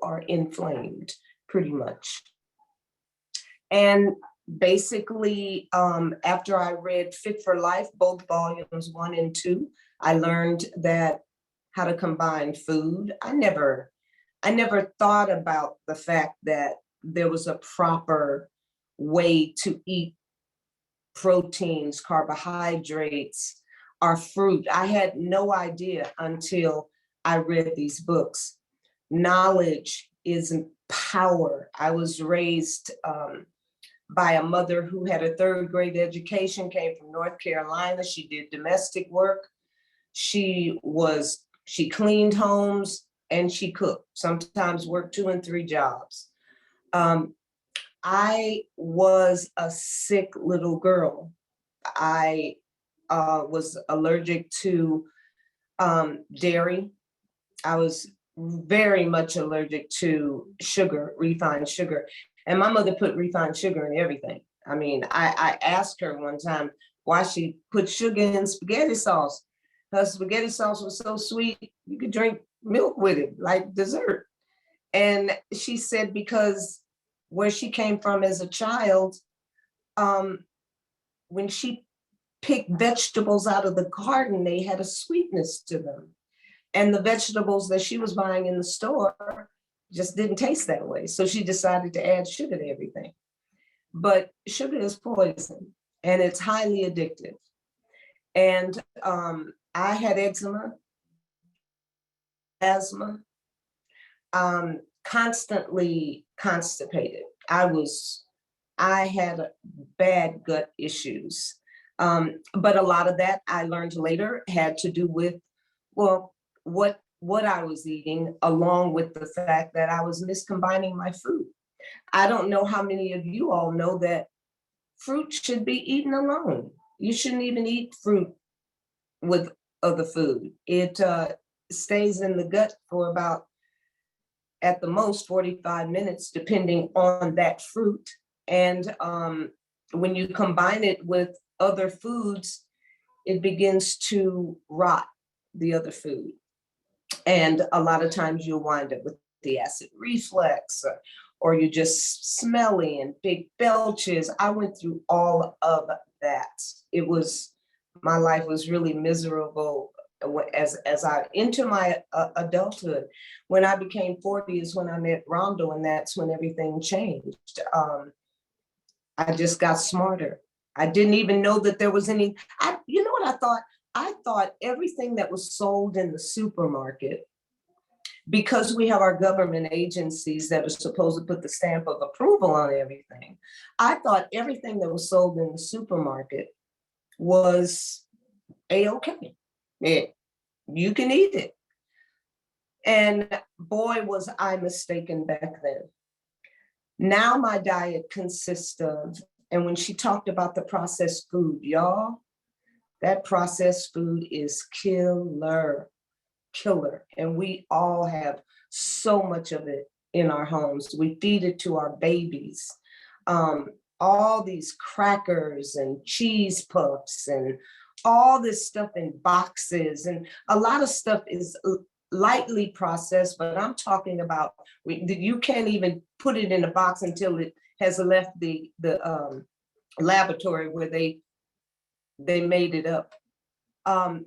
are inflamed pretty much. And basically, after I read Fit for Life, both volumes 1 and 2, I learned that how to combine food. I never thought about the fact that there was a proper way to eat proteins, carbohydrates, or fruit. I had no idea until I read these books. Knowledge is power. I was raised by a mother who had a third grade education, came from North Carolina. She did domestic work. She cleaned homes and she cooked, sometimes worked 2 and 3 jobs. I was a sick little girl. I was allergic to dairy. I was very much allergic to sugar, refined sugar. And my mother put refined sugar in everything. I mean, I asked her one time why she put sugar in spaghetti sauce. Her spaghetti sauce was so sweet, you could drink milk with it, like dessert. And she said because where she came from as a child, when she picked vegetables out of the garden, they had a sweetness to them. And the vegetables that she was buying in the store just didn't taste that way. So she decided to add sugar to everything. But sugar is poison and it's highly addictive. And I had eczema, asthma, constantly constipated. I had bad gut issues. But a lot of that I learned later had to do with, well, what I was eating, along with the fact that I was miscombining my food. I don't know how many of you all know that fruit should be eaten alone. You shouldn't even eat fruit with other food. It stays in the gut for about, at the most, 45 minutes, depending on that fruit. And when you combine it with other foods, it begins to rot the other food. And a lot of times you'll wind up with the acid reflux, or you're just smelly and big belches. I went through all of that. My life was really miserable as I into my adulthood. When I became 40 is when I met Rondo, and that's when everything changed. I just got smarter. I didn't even know that there was any, you know what I thought? I thought everything that was sold in the supermarket, because we have our government agencies that are supposed to put the stamp of approval on everything, I thought everything that was sold in the supermarket was A-okay. Yeah, you can eat it. And boy, was I mistaken back then. Now my diet consists of, and when she talked about the processed food, y'all, that processed food is killer. And we all have so much of it in our homes. We feed it to our babies. All these crackers and cheese puffs and all this stuff in boxes. And a lot of stuff is lightly processed, but I'm talking about, you can't even put it in a box until it has left the laboratory where they made it up.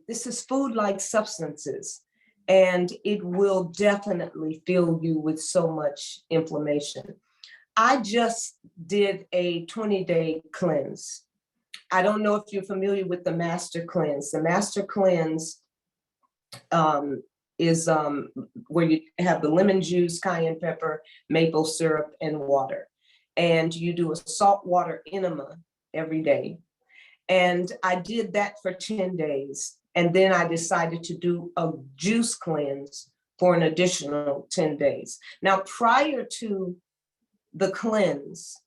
This is food-like substances, and it will definitely fill you with so much inflammation. I just did a 20-day cleanse. I don't know if you're familiar with the Master Cleanse. The Master Cleanse is where you have the lemon juice, cayenne pepper, maple syrup, and water. And you do a salt water enema every day. And I did that for 10 days. And then I decided to do a juice cleanse for an additional 10 days. Now, prior to the cleanse,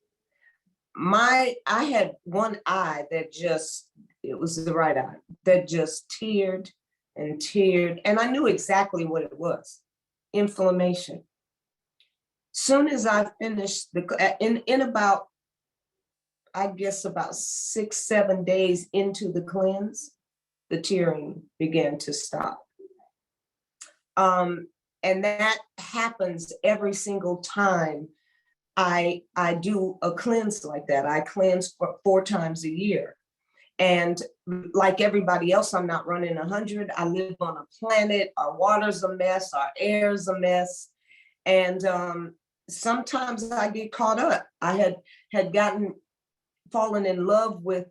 I had one eye that it was the right eye, that just teared and teared. And I knew exactly what it was: inflammation. Soon as I finished in about, I guess about 6-7 days into the cleanse, the tearing began to stop. And that happens every single time I do a cleanse like that. I cleanse for 4 times a year. And like everybody else, I'm not running 100. I live on a planet. Our water's a mess. Our air's a mess. And sometimes I get caught up. I had fallen in love with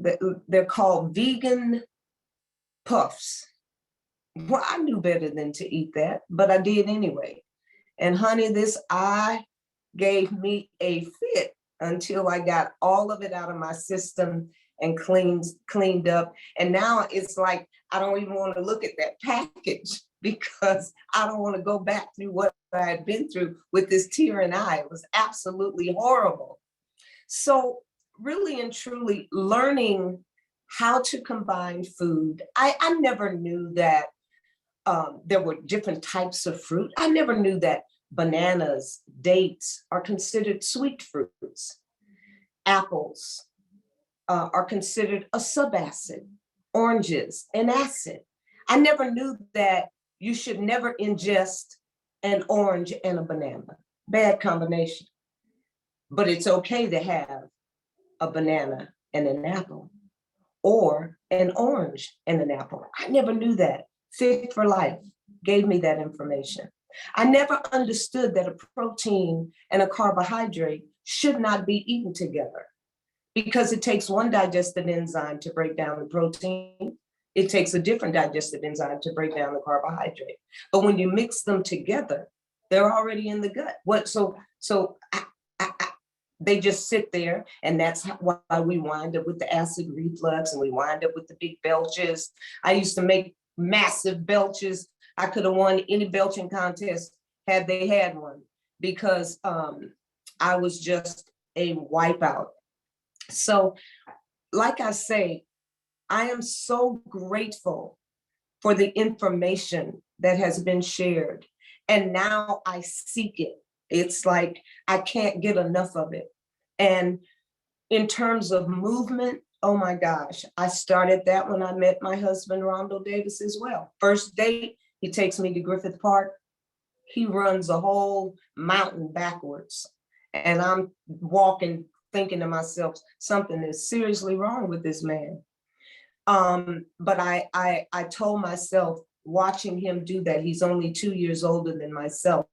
they're called vegan puffs. Well, I knew better than to eat that, but I did anyway. And honey, this eye gave me a fit until I got all of it out of my system and cleaned up. And now it's like, I don't even want to look at that package because I don't want to go back through what I had been through with this tear in eye. It was absolutely horrible. So really and truly learning how to combine food. I never knew that there were different types of fruit. I never knew that bananas, dates are considered sweet fruits. Apples are considered a subacid. Oranges, an acid. I never knew that you should never ingest an orange and a banana. Bad combination. But it's okay to have a banana and an apple, or an orange and an apple. I never knew that. Fit for Life gave me that information. I never understood that a protein and a carbohydrate should not be eaten together because it takes one digestive enzyme to break down the protein. It takes a different digestive enzyme to break down the carbohydrate. But when you mix them together, they're already in the gut. They just sit there, and that's why we wind up with the acid reflux and we wind up with the big belches. I used to make massive belches. I could have won any belching contest had they had one because I was just a wipeout. So, like I say, I am so grateful for the information that has been shared. And now I seek it. It's like I can't get enough of it. And in terms of movement, oh my gosh, I started that when I met my husband, Rondo Davis, as well. First date, he takes me to Griffith Park. He runs a whole mountain backwards. And I'm walking, thinking to myself, something is seriously wrong with this man. But I told myself, watching him do that, he's only 2 years older than myself.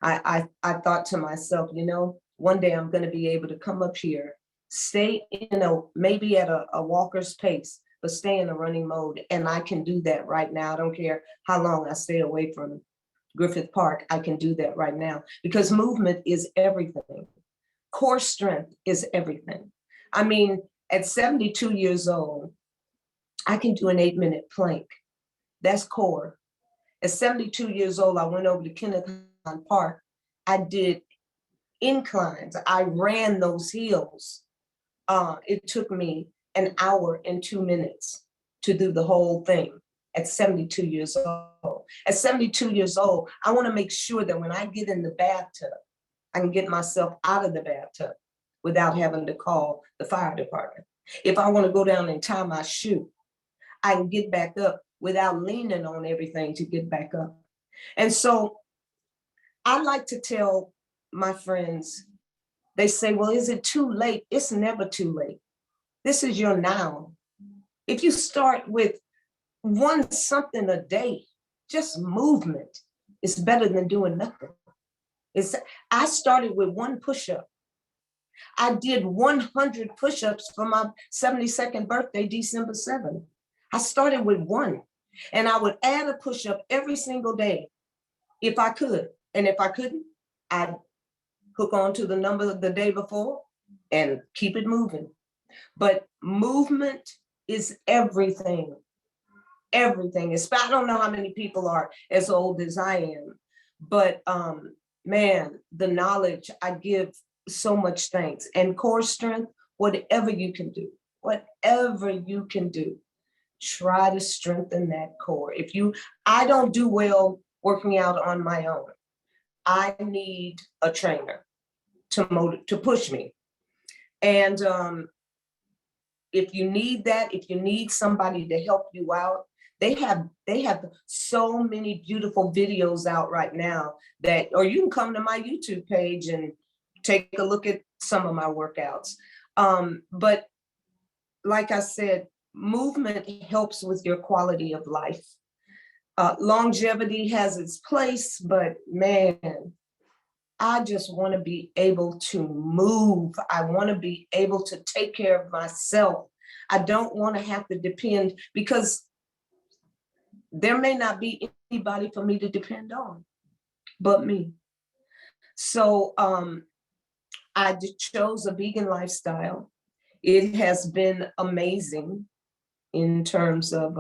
I thought to myself, one day I'm going to be able to come up here, stay, maybe at a walker's pace, but stay in a running mode. And I can do that right now. I don't care how long I stay away from Griffith Park. I can do that right now because movement is everything. Core strength is everything. I mean, at 72 years old, I can do an 8-minute plank. That's core. At 72 years old, I went over to Kennecott Park. I did inclines. I ran those hills. It took me an hour and 2 minutes to do the whole thing at 72 years old. At 72 years old, I want to make sure that when I get in the bathtub, I can get myself out of the bathtub without having to call the fire department. If I want to go down and tie my shoe, I can get back up without leaning on everything to get back up. And so I like to tell my friends, they say, well, is it too late? It's never too late. This is your now. If you start with one something a day, just movement, it's better than doing nothing. I started with one push-up. I did 100 push-ups for my 72nd birthday, December 7th. I started with one, and I would add a push-up every single day if I could. And if I couldn't, I'd hook on to the number of the day before and keep it moving. But movement is everything. Everything. I don't know how many people are as old as I am, but man, the knowledge, I give so much thanks. And core strength, whatever you can do, try to strengthen that core. I don't do well working out on my own. I need a trainer to push me. And if you need that, if you need somebody to help you out, They have so many beautiful videos out right now that, or you can come to my YouTube page and take a look at some of my workouts. But like I said, movement helps with your quality of life. Longevity has its place, but man, I just want to be able to move. I want to be able to take care of myself. I don't want to have to depend, because there may not be anybody for me to depend on but me. So I chose a vegan lifestyle. It has been amazing in terms of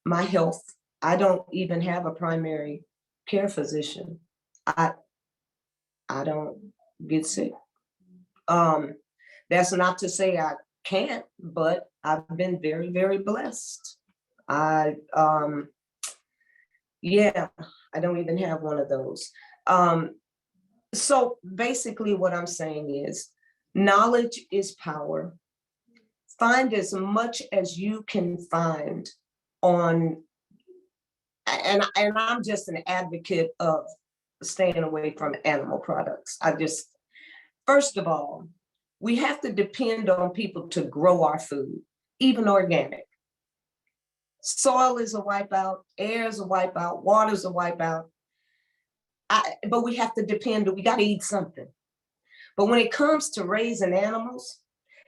my health. I don't even have a primary care physician. I don't get sick. That's not to say I can't, but I've been very, very blessed. Yeah, I don't even have one of those. So basically what I'm saying is, knowledge is power. Find as much as you can find on, and I'm just an advocate of staying away from animal products. First of all, we have to depend on people to grow our food, even organic. Soil is a wipeout, air is a wipeout, water is a wipeout. But we have to depend, we got to eat something. But when it comes to raising animals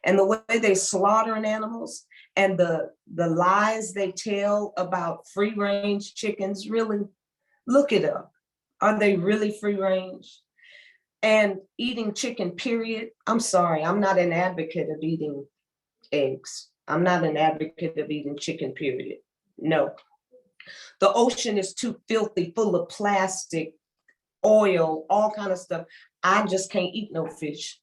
and the way they slaughtering animals and the lies they tell about free range chickens, really look it up. Are they really free range? And eating chicken, period. I'm sorry, I'm not an advocate of eating eggs. I'm not an advocate of eating chicken, period. No. The ocean is too filthy, full of plastic, oil, all kind of stuff. I just can't eat no fish.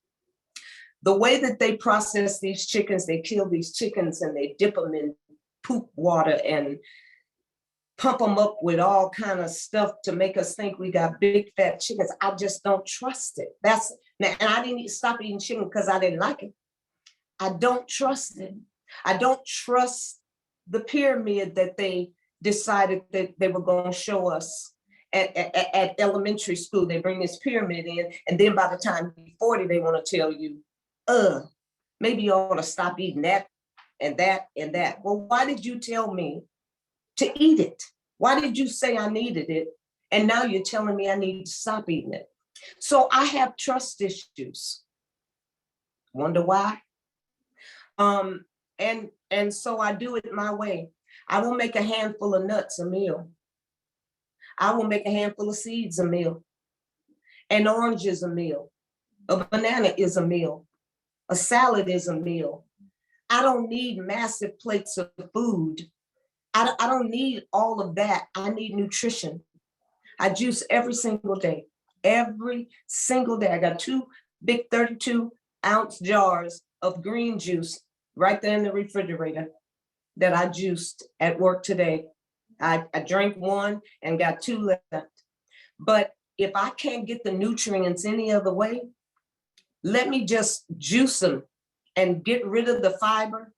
The way that they process these chickens, they kill these chickens and they dip them in poop water and pump them up with all kind of stuff to make us think we got big fat chickens. I just don't trust it. And I didn't stop eating chicken because I didn't like it. I don't trust it. I don't trust the pyramid that they decided that they were going to show us at elementary school. They bring this pyramid in, and then by the time you're 40, they want to tell you, maybe you ought to stop eating that and that and that. Well, why did you tell me to eat it? Why did you say I needed it? And now you're telling me I need to stop eating it. So I have trust issues. Wonder why? And so I do it my way. I will make a handful of nuts a meal. I will make a handful of seeds a meal. An orange is a meal. A banana is a meal. A salad is a meal. I don't need massive plates of food. I don't need all of that. I need nutrition. I juice every single day. Every single day. I got 2 big 32-ounce jars of green juice right there in the refrigerator that I juiced at work today. I drank 1 and got 2 left. But if I can't get the nutrients any other way, let me just juice them and get rid of the fiber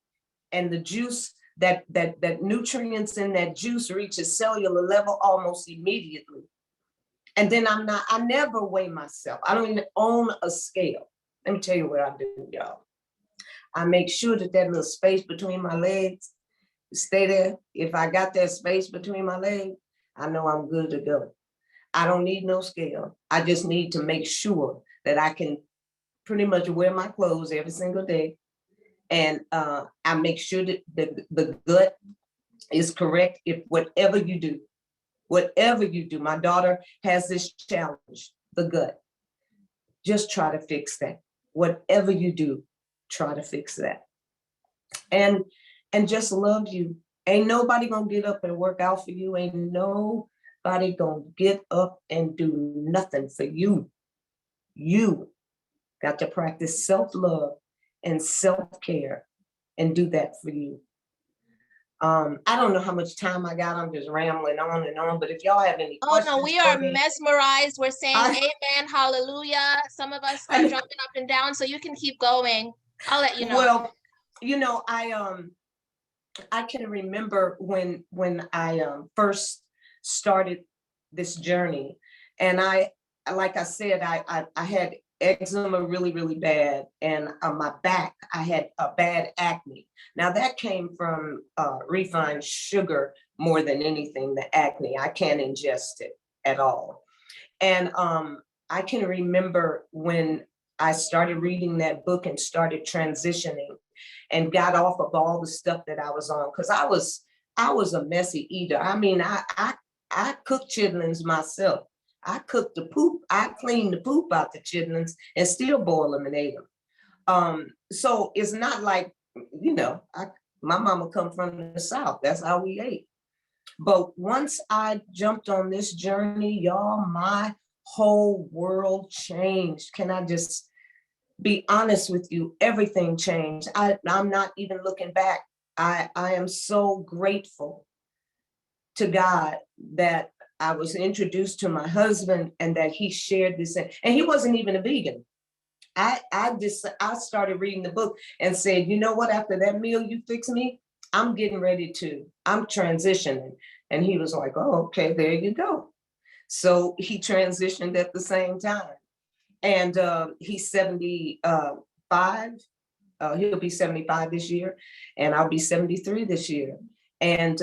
and the juice. That nutrients in that juice reaches cellular level almost immediately. And then I never weigh myself. I don't even own a scale. Let me tell you what I do, y'all. I make sure that little space between my legs stay there. If I got that space between my legs, I know I'm good to go. I don't need no scale. I just need to make sure that I can pretty much wear my clothes every single day. And I make sure that the gut is correct. If whatever you do, my daughter has this challenge, the gut. Just try to fix that. Whatever you do, try to fix that. And just love you. Ain't nobody gonna get up and work out for you. Ain't nobody gonna get up and do nothing for you. You got to practice self-love and self-care and do that for you. I don't know how much time I got. I'm just rambling on and on, but if y'all have any questions. Oh no, we are mesmerized. We're saying amen, hallelujah. Some of us are jumping up and down, so you can keep going. I'll let you know. Well, I can remember when I first started this journey, and like I said, I had eczema really bad, and on my back I had a bad acne. Now that came from refined sugar more than anything. The acne, I can't ingest it at all. And I can remember when I started reading that book and started transitioning and got off of all the stuff that I was on, because I was a messy eater. I mean, I cooked chitlins myself. I cooked the poop, I cleaned the poop out the chitlins and still boil them and ate them. So it's not like, my mama come from the South. That's how we ate. But once I jumped on this journey, y'all, my whole world changed. Can I just be honest with you? Everything changed. I'm not even looking back. I am so grateful to God that I was introduced to my husband and that he shared this. And he wasn't even a vegan. I started reading the book and said, you know what, after that meal you fix me, I'm transitioning. And he was like, oh, okay, there you go. So he transitioned at the same time. And he's 75. He'll be 75 this year, and I'll be 73 this year. And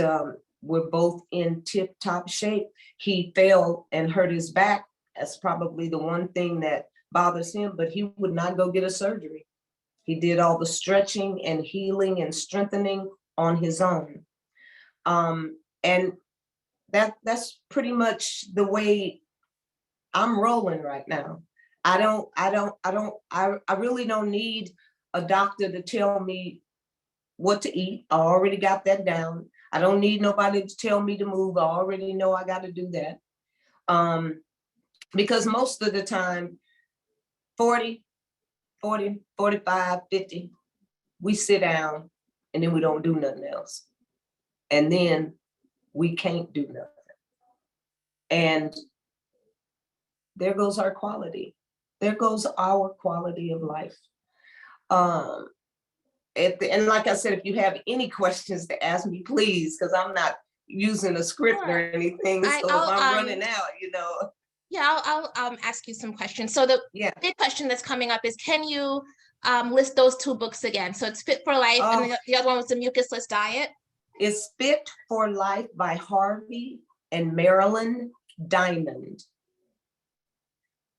we're both in tip-top shape. He fell and hurt his back. That's probably the one thing that bothers him, but he would not go get a surgery. He did all the stretching and healing and strengthening on his own. And that's pretty much the way I'm rolling right now. I really don't need a doctor to tell me what to eat. I already got that down. I don't need nobody to tell me to move. I already know I got to do that. Because most of the time, 40, 45, 50, we sit down and then we don't do nothing else. And then we can't do nothing. And there goes our quality. There goes our quality of life. And like I said, if you have any questions to ask me, please, because I'm not using a script or anything. So if I'm running out, Yeah, I'll ask you some questions. So the big question that's coming up is, can you list those two books again? So it's Fit for Life, and the other one was The Mucusless Diet. It's Fit for Life by Harvey and Marilyn Diamond.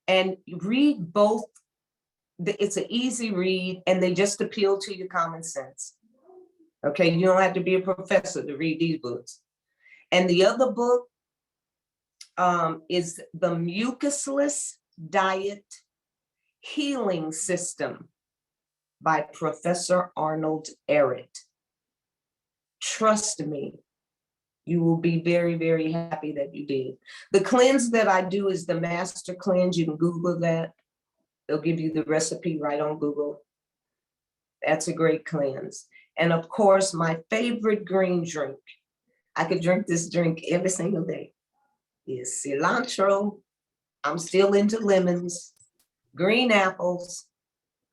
And read both. It's an easy read, and they just appeal to your common sense. Okay, you don't have to be a professor to read these books. And the other book is The Mucusless Diet Healing System by Professor Arnold Ehret. Trust me, you will be very, very happy that you did. The cleanse that I do is the Master Cleanse. You can Google that. They'll give you the recipe right on Google. That's a great cleanse. And of course, my favorite green drink, I could drink this drink every single day, is cilantro. I'm still into lemons, green apples,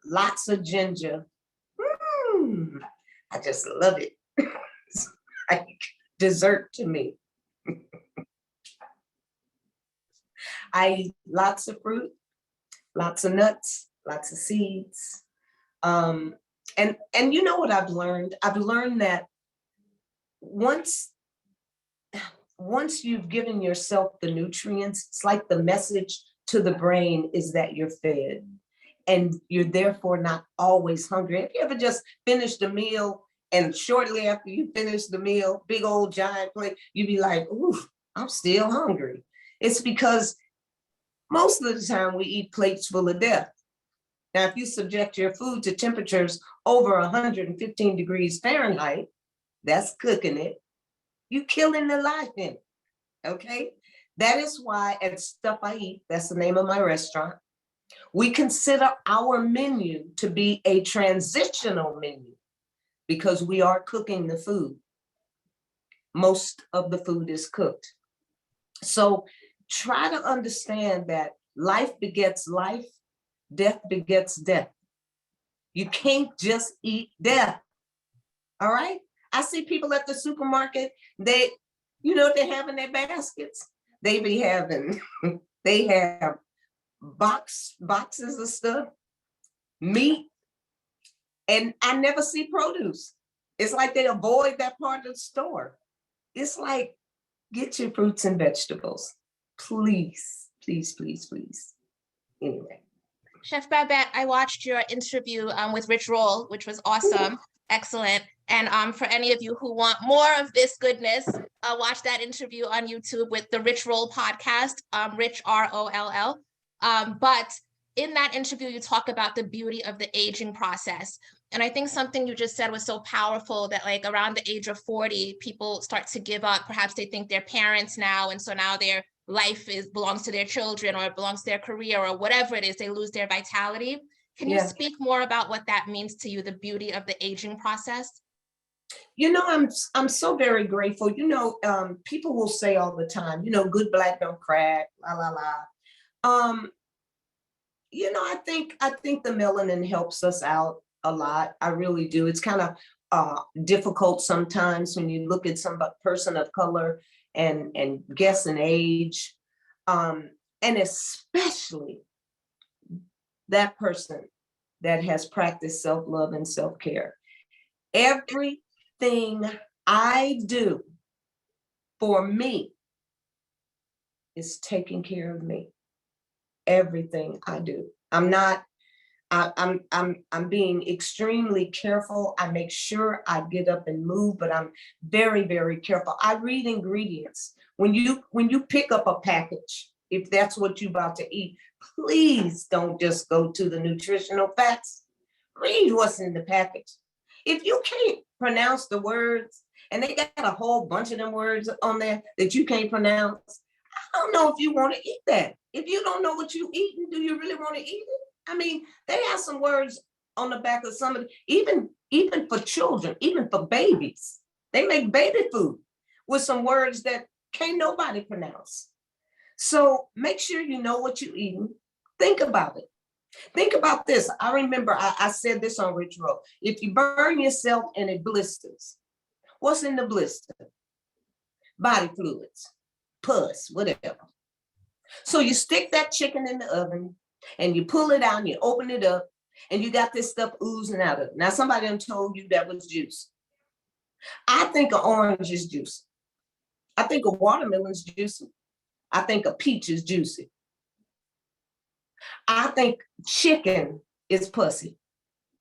lots of ginger. I just love it. It's like dessert to me. I eat lots of fruit, lots of nuts, lots of seeds. And you know what I've learned? I've learned that once you've given yourself the nutrients, it's like the message to the brain is that you're fed and you're therefore not always hungry. Have you ever just finished a meal and shortly after you finish the meal, big old giant plate, you'd be like, ooh, I'm still hungry. It's because most of the time we eat plates full of death. Now, if you subject your food to temperatures over 115 degrees Fahrenheit, that's cooking it. You killing the life in it, okay? That is why at Stuff I Eat, that's the name of my restaurant, we consider our menu to be a transitional menu because we are cooking the food. Most of the food is cooked. So try to understand that life begets life, death begets death. You can't just eat death, all right? I see people at the supermarket, you know what they have in their baskets? They be having, they have boxes of stuff, meat, and I never see produce. It's like they avoid that part of the store. It's like, get your fruits and vegetables, please, please, please, please. Anyway. Chef Babette, I watched your interview with Rich Roll, which was awesome. Ooh. Excellent. And for any of you who want more of this goodness, watch that interview on YouTube with the Rich Roll podcast, Rich R-O-L-L. But in that interview, you talk about the beauty of the aging process. And I think something you just said was so powerful that like around the age of 40, people start to give up. Perhaps they think they're parents now. And so now their life belongs to their children or it belongs to their career or whatever it is, they lose their vitality. Can you speak more about what that means to you, the beauty of the aging process? You know, I'm so very grateful. You know, people will say all the time, you know, good black don't crack, la, la, la. You know, I think the melanin helps us out a lot. I really do. It's kind of difficult sometimes when you look at some person of color and guess an age, and especially that person that has practiced self-love and self-care. Everything I do for me is taking care of me. Everything I do. I'm being extremely careful. I make sure I get up and move, but I'm very, very careful. I read ingredients. When you pick up a package, if that's what you're about to eat, please don't just go to the nutritional facts. Read what's in the package. If you can't pronounce the words, and they got a whole bunch of them words on there that you can't pronounce, I don't know if you want to eat that. If you don't know what you're eating, do you really want to eat it? I mean, they have some words on the back of some of the, even for children, even for babies. They make baby food with some words that can't nobody pronounce. So make sure you know what you're eating. Think about it. Think about this. I remember I said this on Rich Roll. If you burn yourself and it blisters, what's in the blister? Body fluids, pus, whatever. So you stick that chicken in the oven and you pull it out and you open it up and you got this stuff oozing out of it. Now somebody done told you that was juice. I think an orange is juicy. I think a watermelon's juicy. I think a peach is juicy. I think chicken is pussy.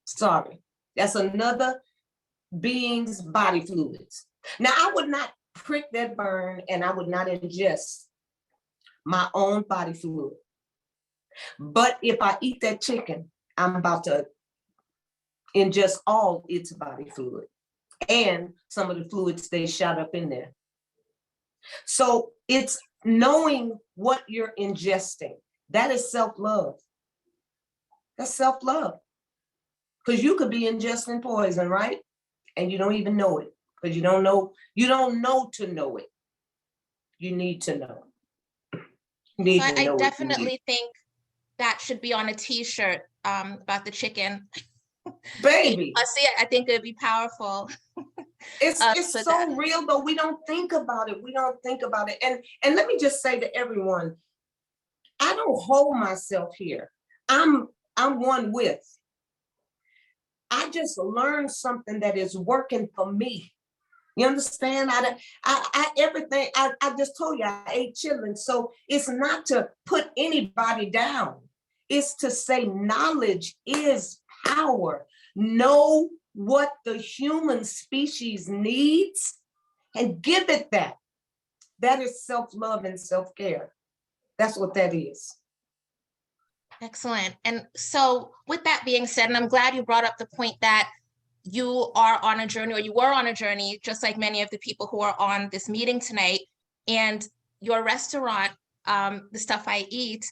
Sorry. That's another being's body fluids. Now, I would not prick that burn and I would not ingest my own body fluid. But if I eat that chicken, I'm about to ingest all its body fluid and some of the fluids they shot up in there. So it's knowing what you're ingesting. That is self-love. That's self-love. Because you could be ingesting poison, right? And you don't even know it. Because you don't know to know it. You need to know. I definitely think that should be on a t-shirt about the chicken. Baby. I see it. I think it'd be powerful. It's so real, but we don't think about it. We don't think about it. And let me just say to everyone, I don't hold myself here. I'm one with. I just learned something that is working for me. You understand? Everything, I just told you, I ate children. So it's not to put anybody down. It's to say knowledge is power. Know what the human species needs and give it that. That is self-love and self-care. That's what that is. Excellent. And so with that being said, and I'm glad you brought up the point that you are on a journey, or you were on a journey, just like many of the people who are on this meeting tonight, and your restaurant, The Stuff I Eat,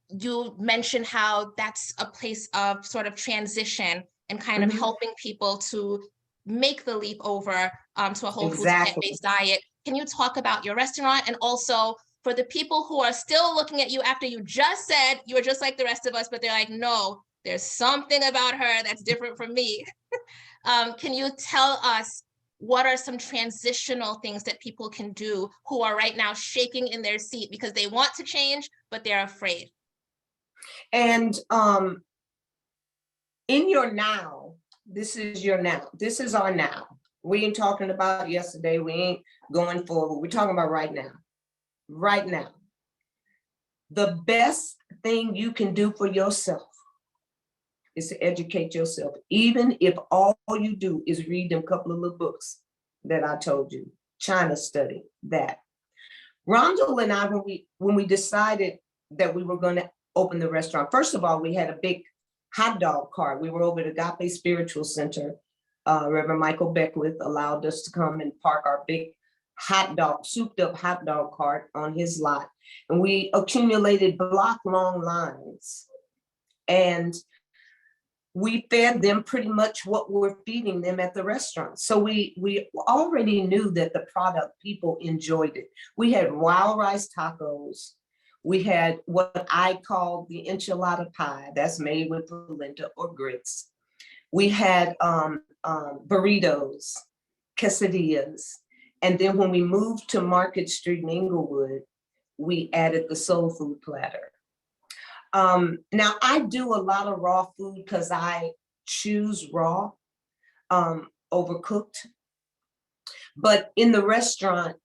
you mentioned how that's a place of sort of transition and kind of helping people to make the leap over to a whole food plant-based diet. Can you talk about your restaurant? And also for the people who are still looking at you after you just said you were just like the rest of us, but they're like, no, there's something about her that's different from me. Can you tell us what are some transitional things that people can do who are right now shaking in their seat because they want to change, but they're afraid? And in your now, this is your now. This is our now. We ain't talking about yesterday. We ain't going forward. We're talking about right now. Right now. The best thing you can do for yourself is to educate yourself, even if all you do is read them couple of little books that I told you. China study, that. Rondell and I, when we decided that we were going to open the restaurant, first of all, we had a big hot dog cart. We were over at Agape Spiritual Center. Reverend Michael Beckwith allowed us to come and park our big souped up hot dog cart on his lot. And we accumulated block-long lines. And we fed them pretty much what we're feeding them at the restaurant. So we already knew that the product, people enjoyed it. We had wild rice tacos. We had what I call the enchilada pie, that's made with polenta or grits. We had burritos, quesadillas. And then when we moved to Market Street in Inglewood, we added the soul food platter. Now I do a lot of raw food because I choose raw, overcooked. But in the restaurant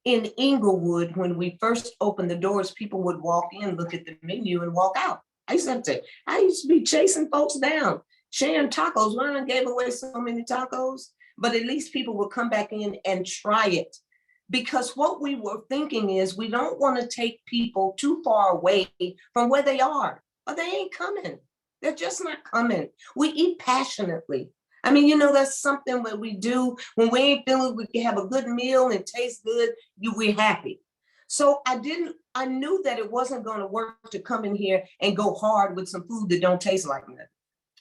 in Inglewood, when we first opened the doors, people would walk in, look at the menu and walk out. I used to be chasing folks down, sharing tacos. When I gave away so many tacos, but at least people would come back in and try it. Because what we were thinking is we don't want to take people too far away from where they are, but they ain't coming. They're just not coming. We eat passionately. I mean, you know, that's something that we do when we ain't feeling we can have a good meal and taste good, we're happy. So I knew that it wasn't going to work to come in here and go hard with some food that don't taste like nothing,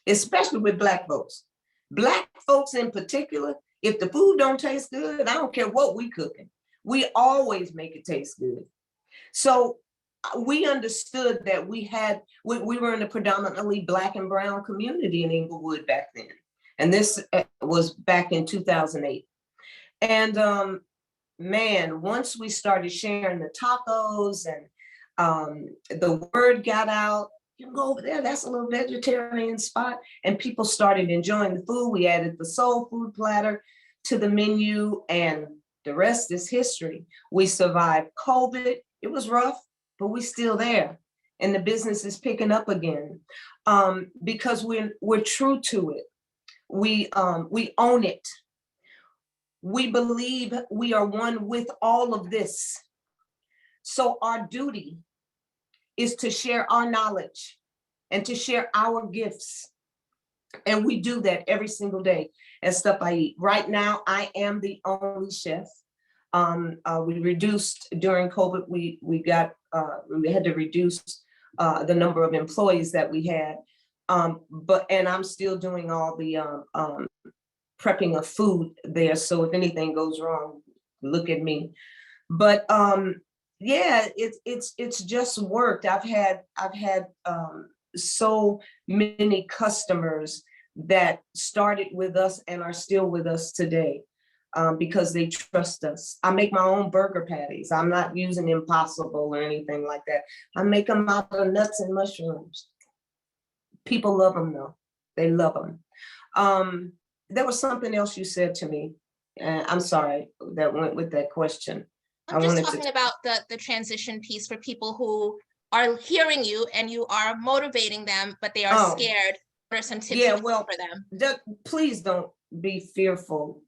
especially with Black folks. Black folks in particular, if the food don't taste good, I don't care what we cooking. We always make it taste good. So we understood that we were in a predominantly Black and brown community in Inglewood back then. And this was back in 2008. And man, once we started sharing the tacos and the word got out, you can go over there, that's a little vegetarian spot. And people started enjoying the food. We added the soul food platter to the menu, and the rest is history. We survived COVID. It was rough, but we're still there. And the business is picking up again because we're true to it. We own it. We believe we are one with all of this. So our duty is to share our knowledge and to share our gifts. And we do that every single day as Stuff I Eat. Right now, I am the only chef. We reduced during COVID, we had to reduce the number of employees that we had. And I'm still doing all the prepping of food there. So if anything goes wrong, look at me. But yeah, it's just worked. I've had so many customers that started with us and are still with us today because they trust us. I make my own burger patties. I'm not using Impossible or anything like that. I make them out of nuts and mushrooms. People love them though. They love them. There was something else you said to me. I'm sorry, that went with that question. I'm just talking about the transition piece for people who are hearing you and you are motivating them, but they are scared. What are some tips for them? Please don't be fearful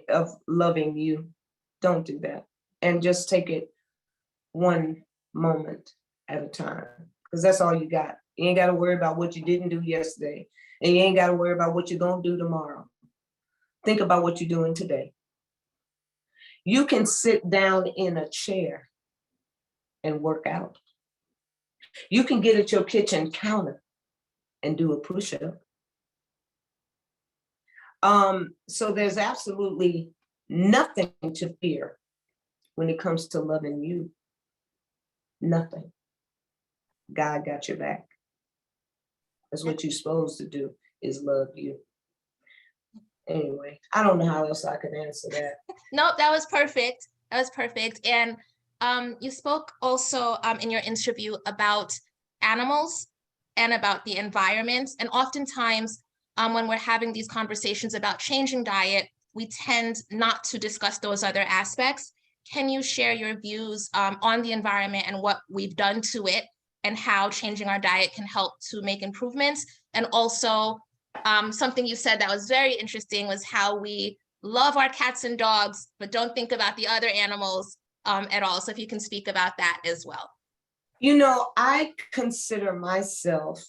of loving you. Don't do that. And just take it one moment at a time, because that's all you got. You ain't got to worry about what you didn't do yesterday, and you ain't got to worry about what you're going to do tomorrow. Think about what you're doing today. You can sit down in a chair and work out. You can get at your kitchen counter and do a push-up. So there's absolutely nothing to fear when it comes to loving you. Nothing. God got your back. That's what you're supposed to do, is love you. Anyway, I don't know how else I could answer that. Nope, that was perfect. That was perfect. And you spoke also in your interview about animals and about the environment. And oftentimes when we're having these conversations about changing diet, we tend not to discuss those other aspects. Can you share your views on the environment and what we've done to it and how changing our diet can help to make improvements? And also something you said that was very interesting was how we love our cats and dogs, but don't think about the other animals at all. So if you can speak about that as well. You know, I consider myself,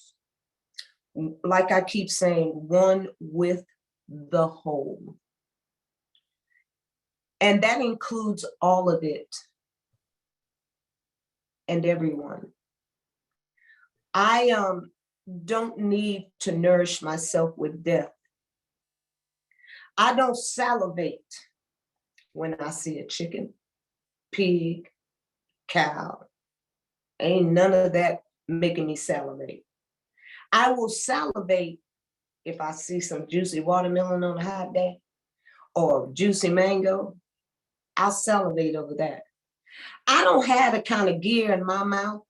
like I keep saying, one with the whole. And that includes all of it and everyone. I don't need to nourish myself with death. I don't salivate when I see a chicken, pig, cow. Ain't none of that making me salivate. I will salivate if I see some juicy watermelon on a hot day or juicy mango. I'll salivate over that. I don't have the kind of gear in my mouth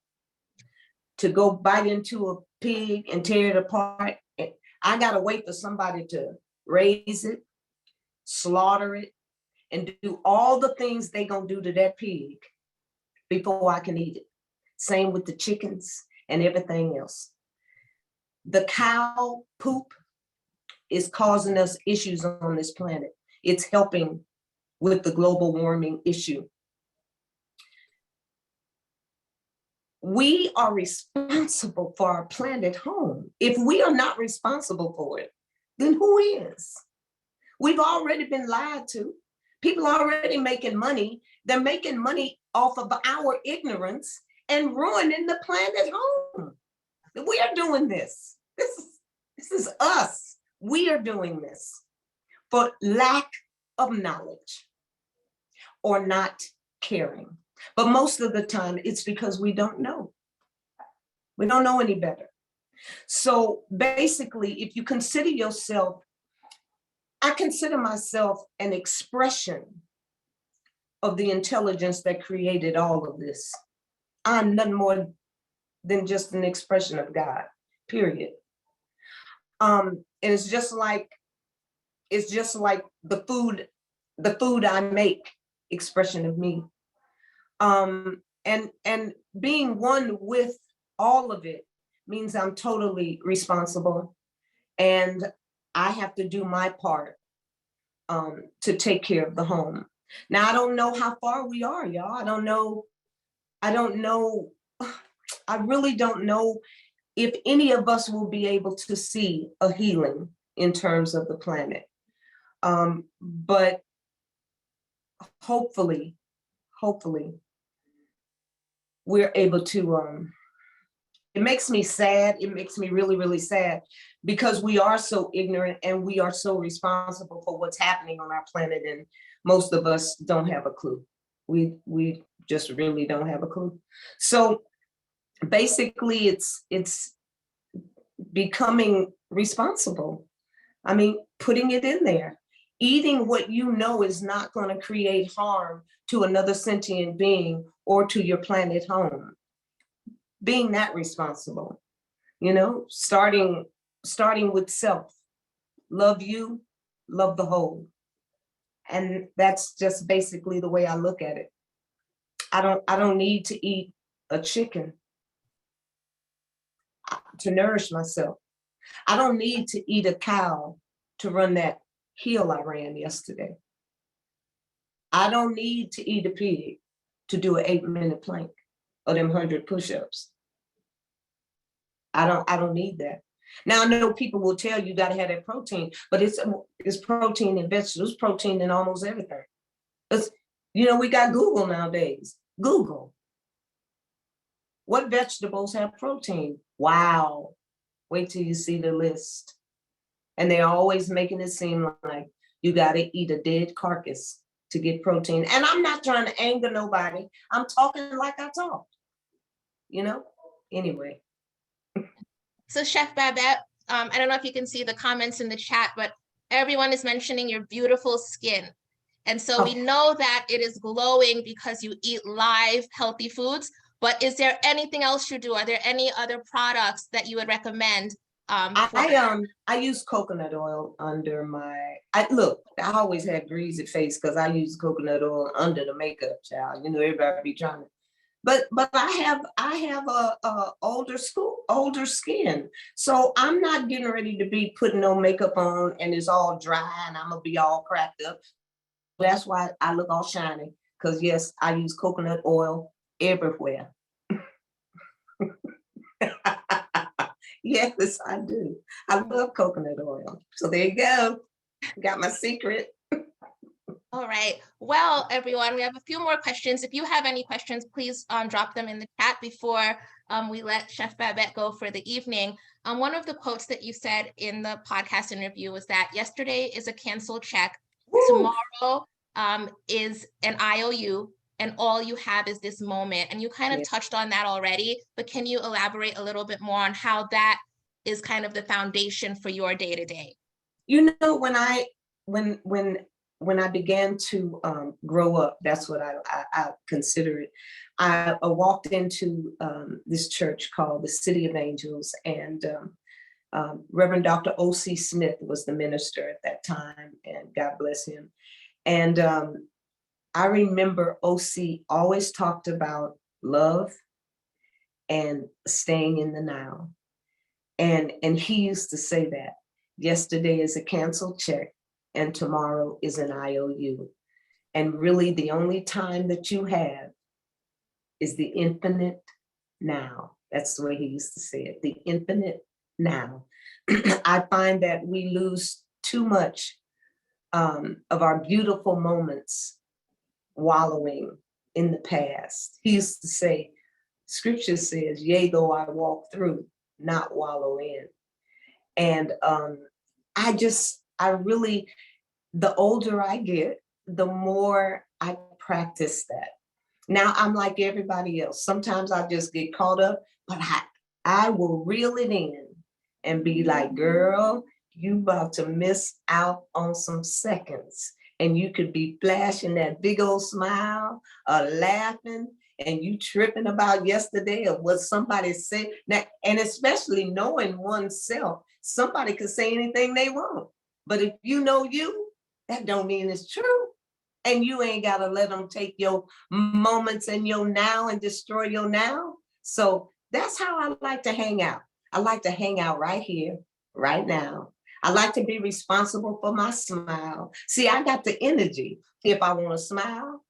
to go bite into a pig and tear it apart. I gotta wait for somebody to raise it, slaughter it, and do all the things they gonna do to that pig before I can eat it. Same with the chickens and everything else. The cow poop is causing us issues on this planet. It's helping with the global warming issue. We are responsible for our planet home. If we are not responsible for it, then who is? We've already been lied to. People are already making money. They're making money off of our ignorance and ruining the planet home. We are doing this. This is us. We are doing this for lack of knowledge or not caring. But most of the time, it's because we don't know. We don't know any better. So basically, if you consider yourself, I consider myself an expression of the intelligence that created all of this. I'm nothing more than just an expression of God, period. And it's just like the food I make, expression of me. And being one with all of it means I'm totally responsible, and I have to do my part to take care of the home. Now, I don't know how far we are, y'all. I don't know. I really don't know if any of us will be able to see a healing in terms of the planet. But hopefully, we're able to, it makes me sad. It makes me really, really sad because we are so ignorant and we are so responsible for what's happening on our planet. And most of us don't have a clue. We just really don't have a clue. So basically it's becoming responsible. I mean, putting it in there, eating what you know is not going to create harm to another sentient being or to your planet home. Being that responsible, starting with self. Love you, love the whole. And that's just basically the way I look at it. I don't need to eat a chicken to nourish myself. I don't need to eat a cow to run that hill I ran yesterday. I don't need to eat a pig to do an 8-minute plank or them 100 push-ups. I don't need that. Now I know people will tell you got to have that protein, but it's protein in vegetables, protein in almost everything. We got Google nowadays. Google. What vegetables have protein? Wow. Wait till you see the list. And they're always making it seem like you got to eat a dead carcass to get protein. And I'm not trying to anger nobody. I'm talking like I talk, anyway. So Chef Babette, I don't know if you can see the comments in the chat, but everyone is mentioning your beautiful skin. And so we know that it is glowing because you eat live, healthy foods. But is there anything else you do? Are there any other products that you would recommend? I use coconut oil under my. I always had greasy face because I use coconut oil under the makeup, child. You know, everybody be trying to. But I have a older skin, so I'm not getting ready to be putting no makeup on and it's all dry and I'm gonna be all cracked up. That's why I look all shiny, because yes, I use coconut oil everywhere. Yes, I do. I love coconut oil. So there you go. Got my secret. All right. Well, everyone, we have a few more questions. If you have any questions, please drop them in the chat before we let Chef Babette go for the evening. One of the quotes that you said in the podcast interview was that yesterday is a canceled check. Woo! Tomorrow is an IOU, and all you have is this moment. And you kind of touched on that already, but can you elaborate a little bit more on how that is kind of the foundation for your day-to-day? You know, when I began to grow up, that's what I consider it. I walked into this church called the City of Angels, and Reverend Dr. O.C. Smith was the minister at that time, and God bless him. And I remember O.C. always talked about love and staying in the now. And he used to say that yesterday is a canceled check and tomorrow is an IOU. And really the only time that you have is the infinite now. That's the way he used to say it, the infinite now. I find that we lose too much of our beautiful moments wallowing in the past. He used to say, scripture says, yea, though I walk through, not wallow in. And I really, the older I get, the more I practice that. Now I'm like everybody else. Sometimes I just get caught up, but I will reel it in and be like, girl, you about to miss out on some seconds. And you could be flashing that big old smile or laughing, and you tripping about yesterday or what somebody said. Now, and especially knowing oneself, somebody could say anything they want. But if you know you, that don't mean it's true. And you ain't got to let them take your moments and your now and destroy your now. So that's how I like to hang out. I like to hang out right here, right now. I like to be responsible for my smile. See, I got the energy. If I want to smile,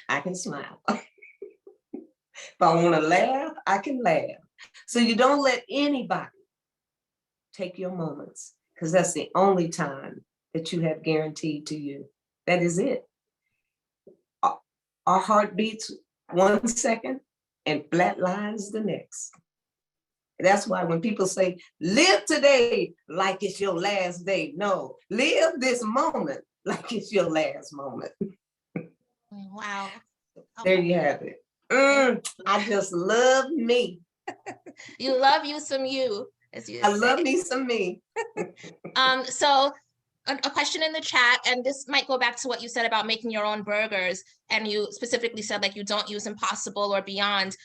I can smile. If I want to laugh, I can laugh. So you don't let anybody take your moments, because that's the only time that you have guaranteed to you. That is it. Our heart beats 1 second and flatlines the next. That's why when people say, live today like it's your last day. No, live this moment like it's your last moment. Wow. There you have it. I just love me. You love you some you, as you I say. love me some me. So a question in the chat, and this might go back to what you said about making your own burgers, and you specifically said like you don't use Impossible or Beyond.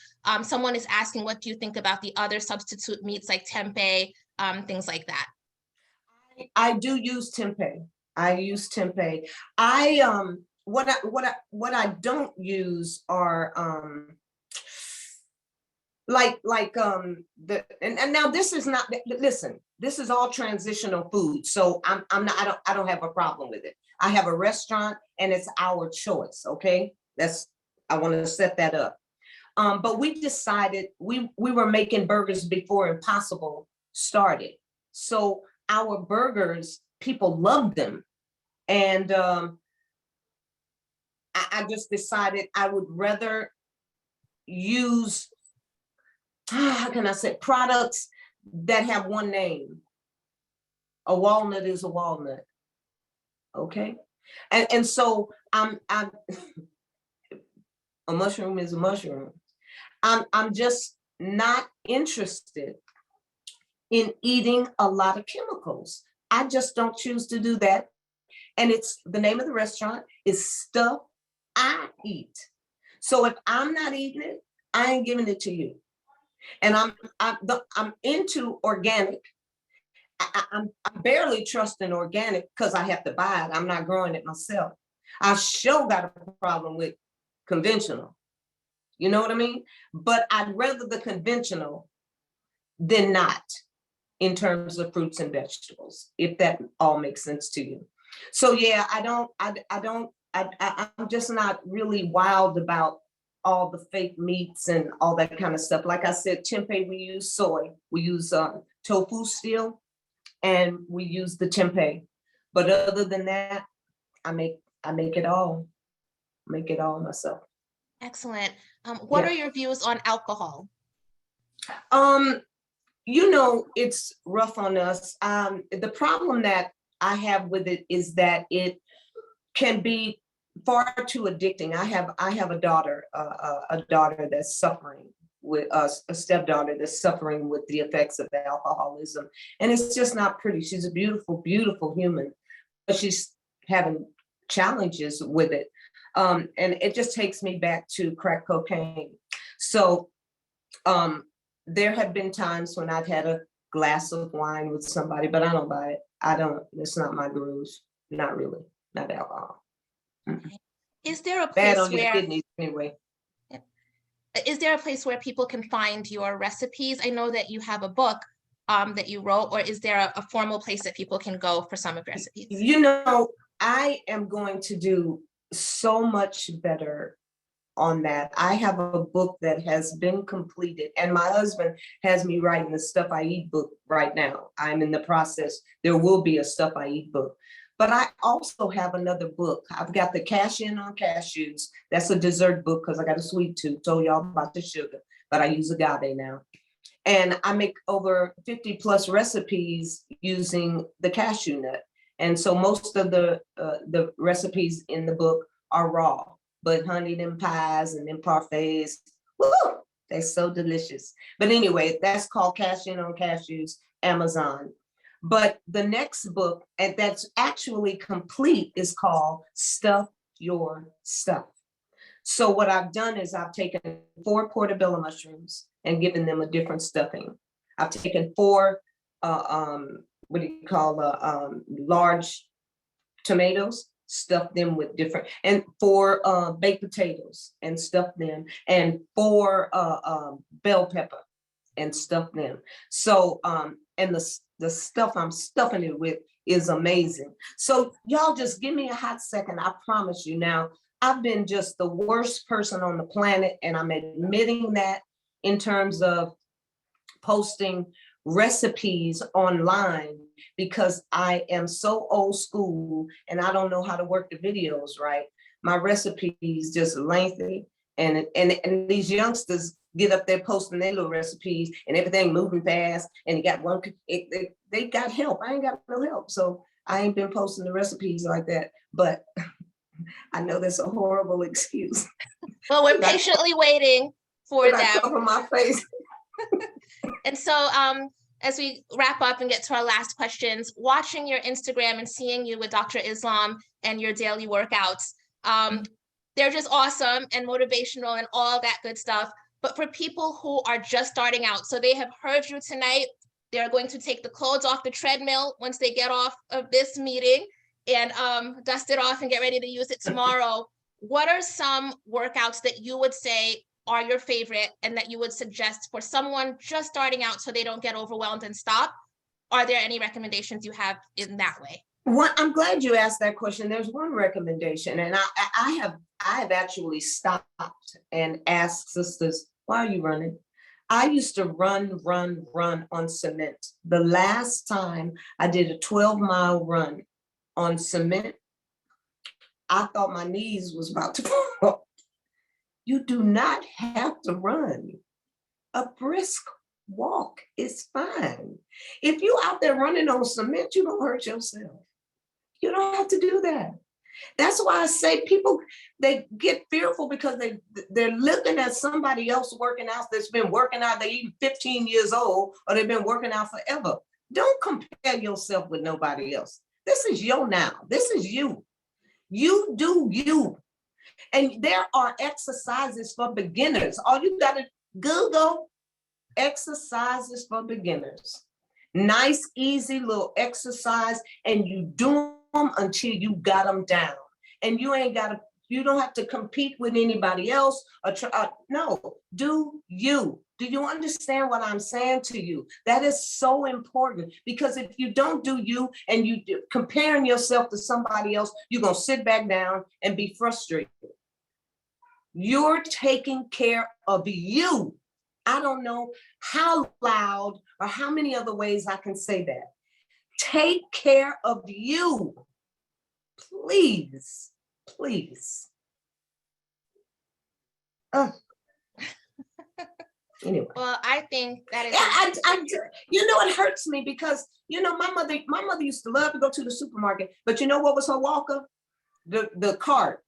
Someone is asking, what do you think about the other substitute meats like tempeh, things like that? I do use tempeh. I use tempeh. What I don't use are and now this is not, listen, this is all transitional food, so I don't have a problem with it. I have a restaurant and it's our choice. Okay, I want to set that up. But we decided we were making burgers before Impossible started, so our burgers, people loved them, and I just decided I would rather use, how can I say, products that have one name. A walnut is a walnut. Okay. And so I'm a mushroom is a mushroom. I'm just not interested in eating a lot of chemicals. I just don't choose to do that. And it's the name of the restaurant is Stuff I Eat. So if I'm not eating it, I ain't giving it to you. And I'm into organic. I'm barely trusting organic because I have to buy it. I'm not growing it myself. I sure got a problem with conventional. You know what I mean? But I'd rather the conventional than not in terms of fruits and vegetables, if that all makes sense to you. So yeah, I'm just not really wild about all the fake meats and all that kind of stuff. Like I said, tempeh, we use soy, we use tofu still, and we use the tempeh. But other than that, I make it all myself. Excellent. What Yeah. are your views on alcohol? You know, it's rough on us. The problem that I have with it is that it can be far too addicting. I have a daughter that's suffering with a stepdaughter that's suffering with the effects of alcoholism, and it's just not pretty. She's a beautiful, beautiful human, but she's having challenges with it, and it just takes me back to crack cocaine. So there have been times when I've had a glass of wine with somebody, but I don't buy it. I don't. It's not my groove. Not really. Not alcohol. Is there a Bad place on your where kidneys anyway. is there a place where people can find your recipes? I know that you have a book that you wrote, or is there a formal place that people can go for some of your recipes? You know, I am going to do so much better on that. I have a book that has been completed, and my husband has me writing the Stuff I Eat book right now. I'm in the process. There will be a Stuff I Eat book. But I also have another book. I've got the Cash In on Cashews. That's a dessert book because I got a sweet tooth. Told y'all about the sugar, but I use agave now. And I make over 50 plus recipes using the cashew nut. And so most of the recipes in the book are raw, but honey, them pies and them parfaits, woo, they're so delicious. But anyway, that's called Cash In on Cashews, Amazon. But the next book, and that's actually complete, is called Stuff Your Stuff. So what I've done is I've taken 4 portobello mushrooms and given them a different stuffing. I've taken 4, what do you call large tomatoes, stuffed them with different, and 4 baked potatoes and stuffed them, and 4 bell pepper and stuffed them. So, and the stuff I'm stuffing it with is amazing. So y'all just give me a hot second. I promise you now, I've been just the worst person on the planet, and I'm admitting that in terms of posting recipes online because I am so old school and I don't know how to work the videos right. My recipes just lengthy, and these youngsters get up there posting their little recipes and everything moving fast, and you got one, they got help. I ain't got no help. So I ain't been posting the recipes like that, but I know that's a horrible excuse. Well, we're patiently waiting for them. I cover my face. And so as we wrap up and get to our last questions, watching your Instagram and seeing you with Dr. Islam and your daily workouts, they're just awesome and motivational and all that good stuff. But for people who are just starting out, so they have heard you tonight, they're going to take the clothes off the treadmill once they get off of this meeting and dust it off and get ready to use it tomorrow. What are some workouts that you would say are your favorite and that you would suggest for someone just starting out so they don't get overwhelmed and stop? Are there any recommendations you have in that way? Well, I'm glad you asked that question. There's one recommendation, and I have actually stopped and asked sisters, why are you running? I used to run on cement. The last time I did a 12-mile run on cement, I thought my knees was about to fall. You do not have to run. A brisk walk is fine. If you out there running on cement, you're gonna hurt yourself. You don't have to do that. That's why I say people, they get fearful because they're looking at somebody else working out that's been working out, they're even 15 years old, or they've been working out forever. Don't compare yourself with nobody else. This is your now. This is you. You do you. And there are exercises for beginners. All you got to Google exercises for beginners. Nice, easy little exercise, and you do them until you got them down. And you don't have to compete with anybody else or try. No, do you. Do you understand what I'm saying to you? That is so important, because if you don't do you and you comparing yourself to somebody else, you're going to sit back down and be frustrated. You're taking care of you. I don't know how loud or how many other ways I can say that. Take care of you. Please, please. Anyway. Well, I think that is. You know, it hurts me because, you know, my mother used to love to go to the supermarket, but you know what was her walker? The cart.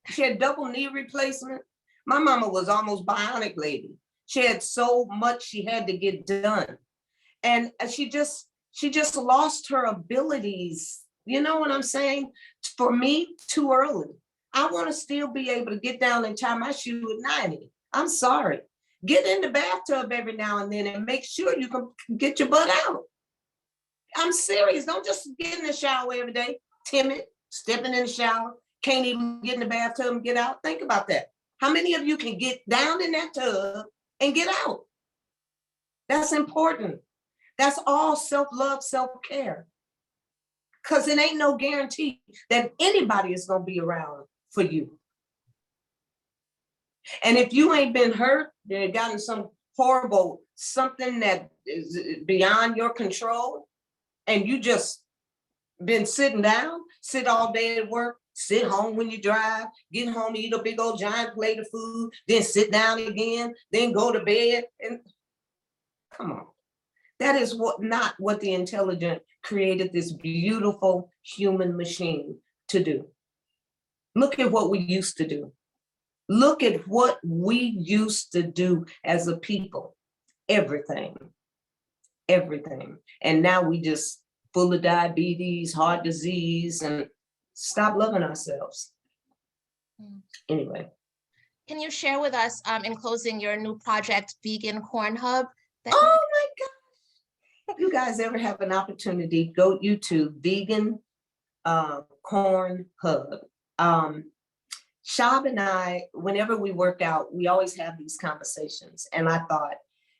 She had double knee replacement. My mama was almost bionic lady. She had so much she had to get done. And she just lost her abilities. You know what I'm saying? For me, too early. I want to still be able to get down and tie my shoe at 90. I'm sorry. Get in the bathtub every now and then and make sure you can get your butt out. I'm serious. Don't just get in the shower every day, timid, stepping in the shower, can't even get in the bathtub and get out. Think about that. How many of you can get down in that tub and get out? That's important. That's all self-love, self-care. Because it ain't no guarantee that anybody is going to be around for you. And if you ain't been hurt, gotten some horrible, something that is beyond your control, and you just been sitting down, sit all day at work, sit home when you drive, get home, eat a big old giant plate of food, then sit down again, then go to bed. And come on. That is not what the intelligent created this beautiful human machine to do. Look at what we used to do. Look at what we used to do as a people. Everything. And now we just full of diabetes, heart disease, and stop loving ourselves. Anyway. Can you share with us, in closing, your new project, Vegan Corn Hub? Oh my God. If you guys ever have an opportunity, go YouTube, Vegan Corn Hub. Shab and I, whenever we work out, we always have these conversations. And I thought,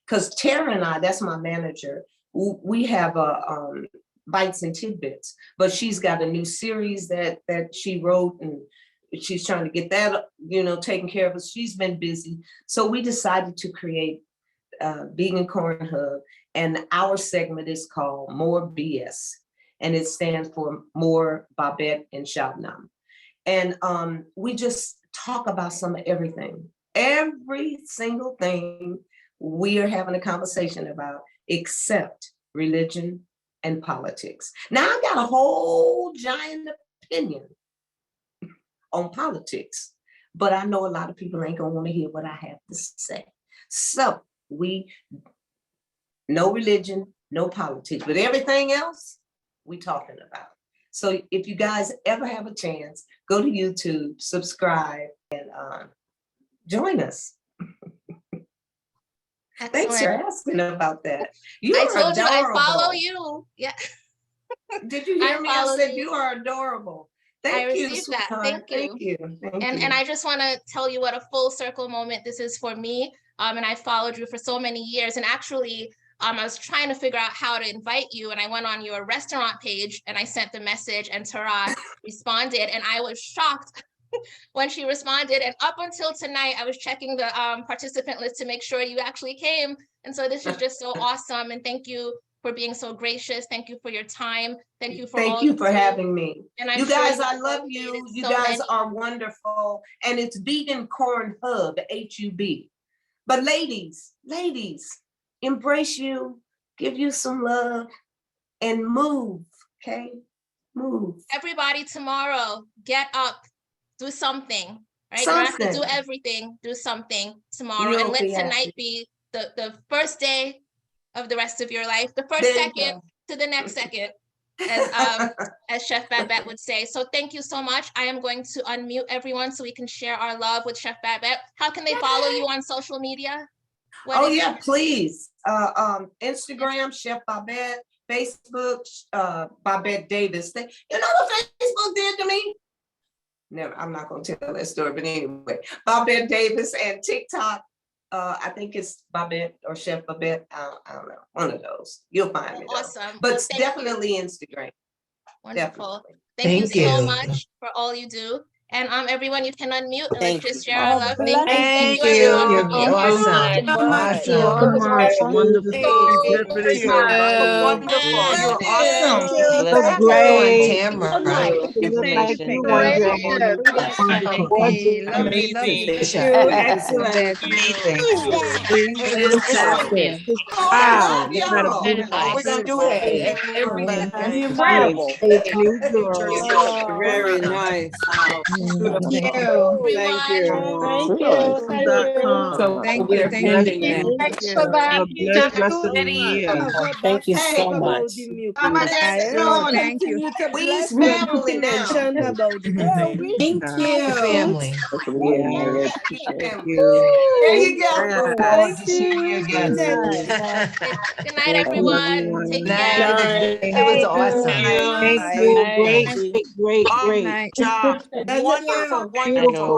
because Tara and I, that's my manager, we have a Bites and Tidbits, but she's got a new series that she wrote, and she's trying to get that, taken care of us. She's been busy. So we decided to create Vegan Corn Hub, and our segment is called More BS, and it stands for More Babette and Shabnam. And we just talk about some of everything, every single thing we are having a conversation about, except religion and politics. Now, I got a whole giant opinion on politics, but I know a lot of people ain't gonna want to hear what I have to say. So we, no religion, no politics, but everything else we talking about. So if you guys ever have a chance, go to YouTube, subscribe, and join us. Thanks for asking about that. I told you I follow you. Yeah. Did you hear me? I said you are adorable. Thank you. I received that. Thank you. And I just want to tell you what a full circle moment this is for me. And I followed you for so many years. And actually, I was trying to figure out how to invite you, and I went on your restaurant page and I sent the message, and Tara responded, and I was shocked when she responded. And up until tonight, I was checking the participant list to make sure you actually came. And so this is just so awesome. And thank you for being so gracious. Thank you for your time. Thank you for having me. And you guys, I love you. You guys are wonderful. And it's Vegan Corn Hub, HUB. But ladies, embrace you, give you some love, and move, okay? Move. Everybody tomorrow, get up, do something, right? You don't have to do everything, do something tomorrow. And let tonight be the first day of the rest of your life, the first second to the next second, as Chef Babette would say. So thank you so much. I am going to unmute everyone so we can share our love with Chef Babette. How can they follow you on social media? Please. Instagram, Chef Babette, Facebook, Babette Davis. You know what Facebook did to me? Never, I'm not gonna tell that story, but anyway, Babette Davis, and TikTok. I think it's Babette or Chef Babette. I don't know, one of those. You'll find me. Awesome. But definitely Instagram. Wonderful. Definitely. Thank you so much for all you do. And everyone, you can unmute and let's just share our love. Thank you you. everyone, You're for being here. awesome. Awesome. Wonderful. Thank you. Wonderful. You're awesome. So Thank you, great. Tamara. You look like you Thank wonder. you. Gorgeous. Amazing. Excellent. Fantastic. Wow. You got a beautiful. We're going to do that. Everybody. Incredible. New girl. Very nice. Thank you. Thank you. Thank you. So Thank you. Thank you. Have a blessed rest of the year. Thank you so Hey, much. Thank you. We's family now. Thank you. Family. Yeah, Thank family. you. There you go. Forward to seeing you again. Good night, everyone. Take care. It was awesome. Thank you. Great, great, great, great. Job. Wonderful, wonderful.